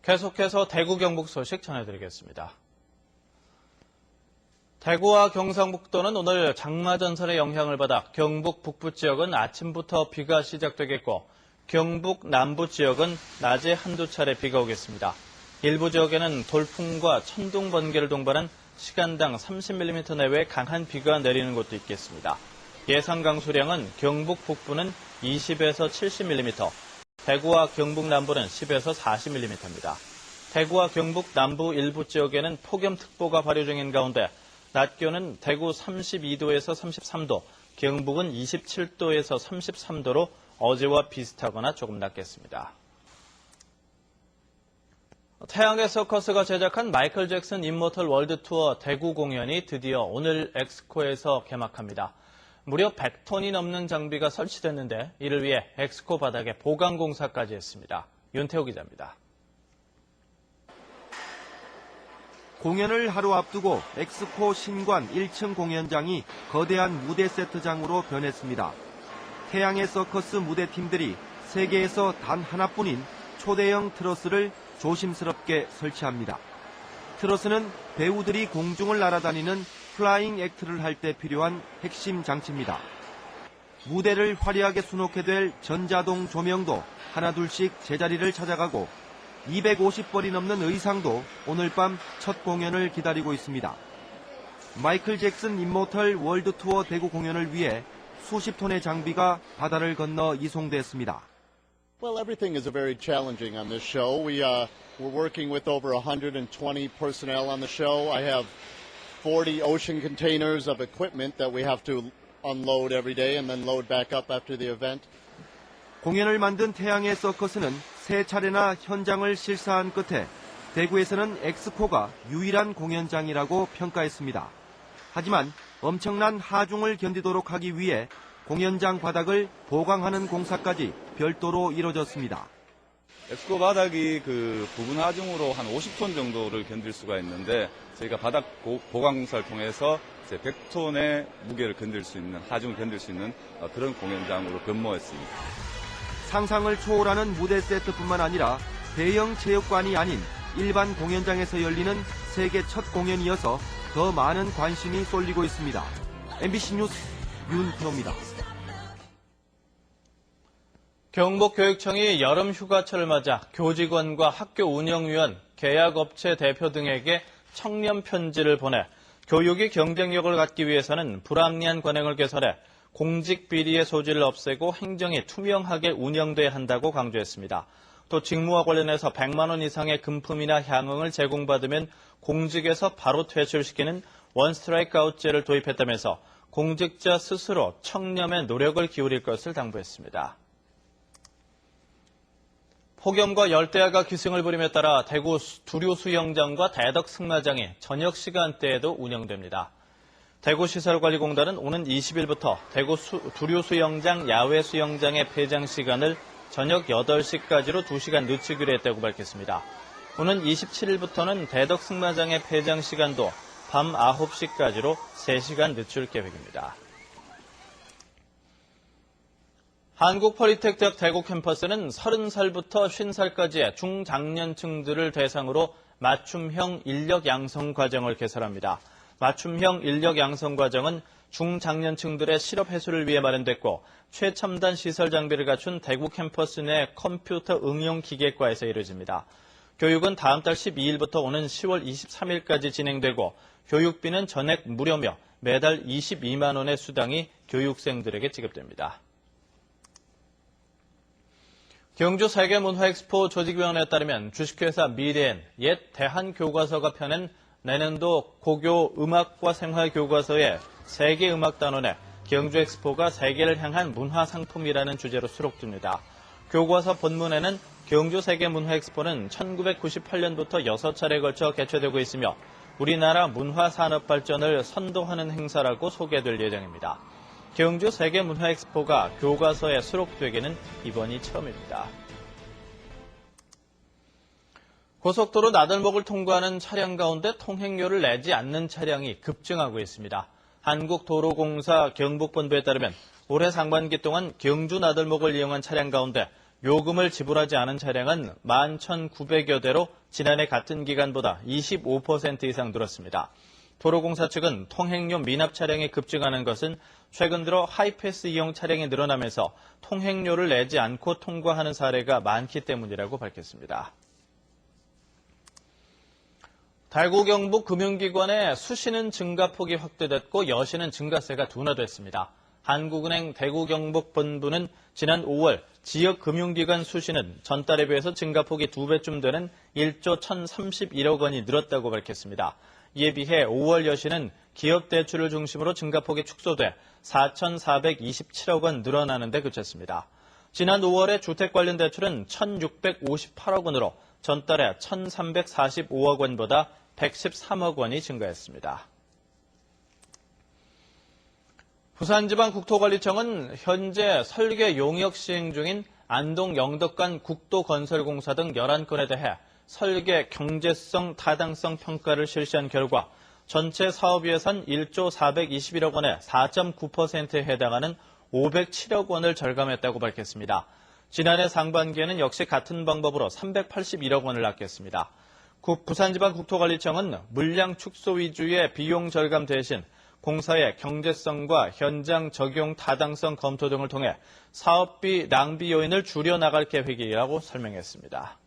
계속해서 대구 경북 소식 전해드리겠습니다. 대구와 경상북도는 오늘 장마전선의 영향을 받아 경북 북부 지역은 아침부터 비가 시작되겠고 경북 남부 지역은 낮에 한두 차례 비가 오겠습니다. 일부 지역에는 돌풍과 천둥 번개를 동반한 시간당 30mm 내외 강한 비가 내리는 곳도 있겠습니다. 예상 강수량은 경북 북부는 20에서 70mm, 대구와 경북 남부는 10에서 40mm입니다. 대구와 경북 남부 일부 지역에는 폭염특보가 발효 중인 가운데 낮 기온은 대구 32도에서 33도, 경북은 27도에서 33도로 어제와 비슷하거나 조금 낮겠습니다. 태양의 서커스가 제작한 마이클 잭슨 임모털 월드 투어 대구 공연이 드디어 오늘 엑스코에서 개막합니다. 무려 100톤이 넘는 장비가 설치됐는데 이를 위해 엑스코 바닥에 보강 공사까지 했습니다. 윤태호 기자입니다. 공연을 하루 앞두고 엑스코 신관 1층 공연장이 거대한 무대 세트장으로 변했습니다. 태양의 서커스 무대팀들이 세계에서 단 하나뿐인 초대형 트러스를 조심스럽게 설치합니다. 트러스는 배우들이 공중을 날아다니는 플라잉 액트를 할 때 필요한 핵심 장치입니다. 무대를 화려하게 수놓게 될 전자동 조명도 하나둘씩 제자리를 찾아가고 250벌이 넘는 의상도 오늘 밤 첫 공연을 기다리고 있습니다. 마이클 잭슨 임모털 월드 투어 대구 공연을 위해 수십 톤의 장비가 바다를 건너 이송됐습니다. Well, everything is very challenging on this show. We're working with over 120 personnel on the show. I have 40 ocean containers of equipment that we have to unload every day and then load back up after the event. 공연을 만든 태양의 서커스는 세 차례나 현장을 실사한 끝에 대구에서는 엑스코가 유일한 공연장이라고 평가했습니다. 하지만 엄청난 하중을 견디도록 하기 위해 공연장 바닥을 보강하는 공사까지 별도로 이뤄졌습니다. 엑스코 바닥이 부분 하중으로 한 50톤 정도를 견딜 수가 있는데 저희가 바닥 보강 공사를 통해서 100톤의 무게를 견딜 수 있는, 하중을 견딜 수 있는 그런 공연장으로 변모했습니다. 상상을 초월하는 무대 세트뿐만 아니라 대형 체육관이 아닌 일반 공연장에서 열리는 세계 첫 공연이어서 더 많은 관심이 쏠리고 있습니다. MBC 뉴스 윤태호입니다. 경북교육청이 여름 휴가철을 맞아 교직원과 학교 운영위원, 계약업체 대표 등에게 청렴 편지를 보내 교육의 경쟁력을 갖기 위해서는 불합리한 관행을 개선해 공직 비리의 소지를 없애고 행정이 투명하게 운영돼야 한다고 강조했습니다. 또 직무와 관련해서 100만 원 이상의 금품이나 향응을 제공받으면 공직에서 바로 퇴출시키는 원스트라이크 아웃제를 도입했다면서 공직자 스스로 청렴에 노력을 기울일 것을 당부했습니다. 폭염과 열대야가 기승을 부림에 따라 대구 두류수영장과 대덕승마장이 저녁 시간대에도 운영됩니다. 대구시설관리공단은 오는 20일부터 대구 두류수영장 야외수영장의 폐장 시간을 저녁 8시까지로 2시간 늦추기로 했다고 밝혔습니다. 오는 27일부터는 대덕승마장의 폐장 시간도 밤 9시까지로 3시간 늦출 계획입니다. 한국폴리텍대학 대구 캠퍼스는 30살부터 50살까지의 중장년층들을 대상으로 맞춤형 인력 양성 과정을 개설합니다. 맞춤형 인력 양성 과정은 중장년층들의 실업 해소를 위해 마련됐고 최첨단 시설 장비를 갖춘 대구 캠퍼스 내 컴퓨터 응용 기계과에서 이루어집니다. 교육은 다음 달 12일부터 오는 10월 23일까지 진행되고 교육비는 전액 무료며 매달 22만 원의 수당이 교육생들에게 지급됩니다. 경주 세계문화엑스포 조직위원회에 따르면 주식회사 미래엔 옛 대한교과서가 펴낸 내년도 고교 음악과 생활 교과서의 세계음악단원에 경주엑스포가 세계를 향한 문화상품이라는 주제로 수록됩니다. 교과서 본문에는 경주 세계문화엑스포는 1998년부터 6차례에 걸쳐 개최되고 있으며 우리나라 문화산업 발전을 선도하는 행사라고 소개될 예정입니다. 경주 세계문화엑스포가 교과서에 수록되기는 이번이 처음입니다. 고속도로 나들목을 통과하는 차량 가운데 통행료를 내지 않는 차량이 급증하고 있습니다. 한국도로공사 경북본부에 따르면 올해 상반기 동안 경주 나들목을 이용한 차량 가운데 요금을 지불하지 않은 차량은 11,900여 대로 지난해 같은 기간보다 25% 이상 늘었습니다. 도로공사 측은 통행료 미납 차량이 급증하는 것은 최근 들어 하이패스 이용 차량이 늘어나면서 통행료를 내지 않고 통과하는 사례가 많기 때문이라고 밝혔습니다. 달구 경북 금융기관의 수신은 증가폭이 확대됐고 여신은 증가세가 둔화됐습니다. 한국은행 대구 경북 본부는 지난 5월 지역 금융기관 수신은 전달에 비해서 증가폭이 2배쯤 되는 1조 1,031억 원이 늘었다고 밝혔습니다. 이에 비해 5월 여신은 기업 대출을 중심으로 증가폭이 축소돼 4,427억 원 늘어나는 데 그쳤습니다. 지난 5월에 주택 관련 대출은 1,658억 원으로 전달에 1,345억 원보다 113억 원이 증가했습니다. 부산지방국토관리청은 현재 설계 용역 시행 중인 안동 영덕간 국도건설공사 등 11건에 대해 설계 경제성, 타당성 평가를 실시한 결과 전체 사업 예산 1조 421억 원의 4.9%에 해당하는 507억 원을 절감했다고 밝혔습니다. 지난해 상반기에는 역시 같은 방법으로 381억 원을 아꼈습니다. 부산지방국토관리청은 물량 축소 위주의 비용 절감 대신 공사의 경제성과 현장 적용 타당성 검토 등을 통해 사업비 낭비 요인을 줄여나갈 계획이라고 설명했습니다.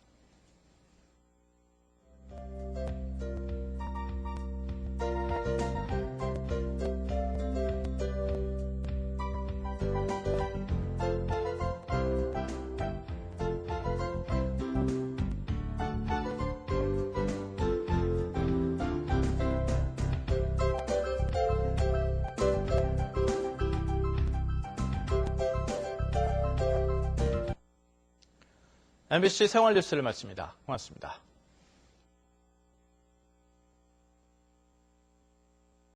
MBC 생활뉴스를 마칩니다. 고맙습니다.